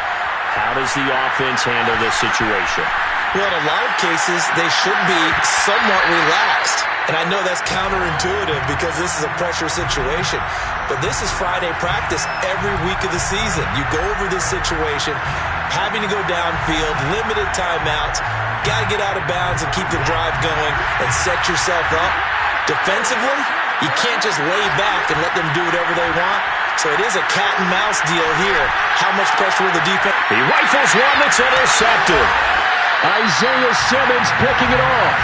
How does the offense handle this situation? Well, in a lot of cases, they should be somewhat relaxed. And I know that's counterintuitive because this is a pressure situation. But this is Friday practice every week of the season. You go over this situation, having to go downfield, limited timeouts, got to get out of bounds and keep the drive going and set yourself up. Defensively, you can't just lay back and let them do whatever they want. So it is a cat and mouse deal here. How much pressure will the defense? He rifles one that's intercepted. Isaiah Simmons picking it off.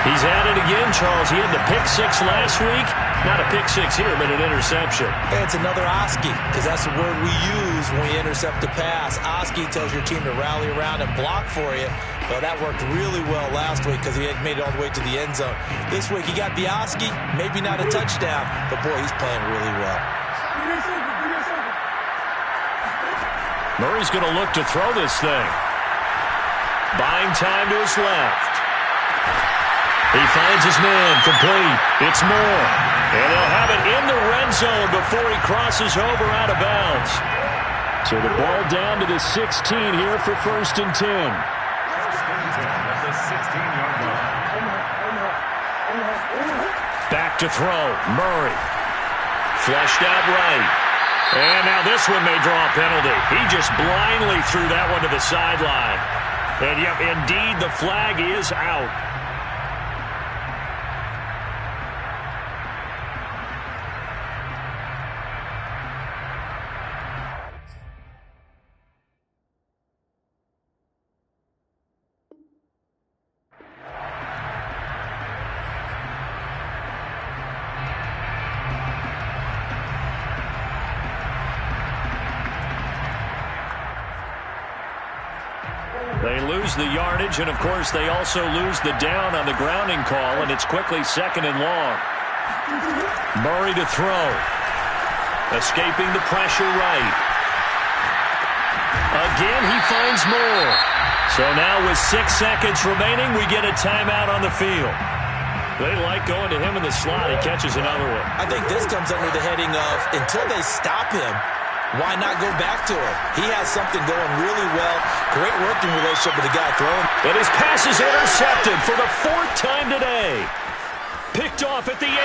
He's at it again, Charles. He had the pick six last week. Not a pick six here, but an interception. Hey, it's another Oski, because that's the word we use when we intercept a pass. Oski tells your team to rally around and block for you. Well, that worked really well last week because he had made it all the way to the end zone. This week he got the Oski, maybe not a touchdown, but boy, he's playing really well. Murray's going to look to throw this thing. Buying time to his left. He finds his man, complete. It's Moore. And they'll have it in the red zone before he crosses over out of bounds. So the ball down to the 16 here for 1st and 10. At the 16-yard line. Back to throw. Murray. Flushed out right. And now this one may draw a penalty. He just blindly threw that one to the sideline. And yep, indeed, the flag is out. They lose the yardage, and of course they also lose the down on the grounding call, and it's quickly 2nd and long. Murray to throw. Escaping the pressure right. Again, he finds Moore. So now with 6 seconds remaining, we get a timeout on the field. They like going to him in the slot. He catches another one. I think this comes under the heading of, until they stop him, why not go back to him? He has something going really well. Great working relationship with the guy throwing. And his pass is intercepted for the 4th time today. Picked off at the 18.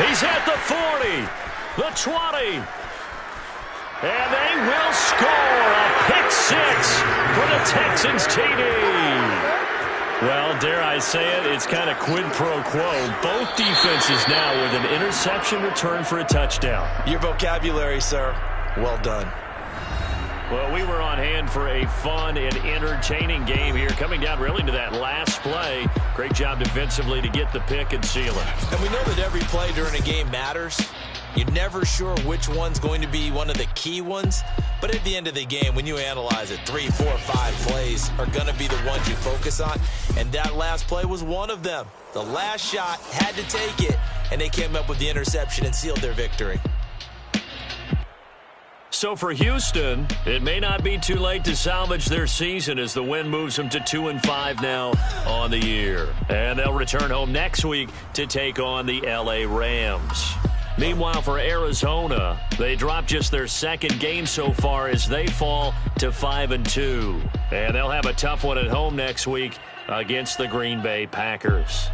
He's at the 40. The 20. And they will score a pick six for the Texans TD. Well, dare I say it, it's kind of quid pro quo. Both defenses now with an interception return for a touchdown. Your vocabulary, sir. Well done. Well, we were on hand for a fun and entertaining game here, coming down really to that last play. Great job defensively to get the pick and seal it. And we know that every play during a game matters. You're never sure which one's going to be one of the key ones. But at the end of the game, when you analyze it, 3, 4, 5 plays are going to be the ones you focus on. And that last play was one of them. The last shot had to take it, and they came up with the interception and sealed their victory. So for Houston, it may not be too late to salvage their season as the win moves them to 2-5 now on the year. And they'll return home next week to take on the LA Rams. Meanwhile, for Arizona, they dropped just their 2nd game so far as they fall to 5-2. And they'll have a tough one at home next week against the Green Bay Packers.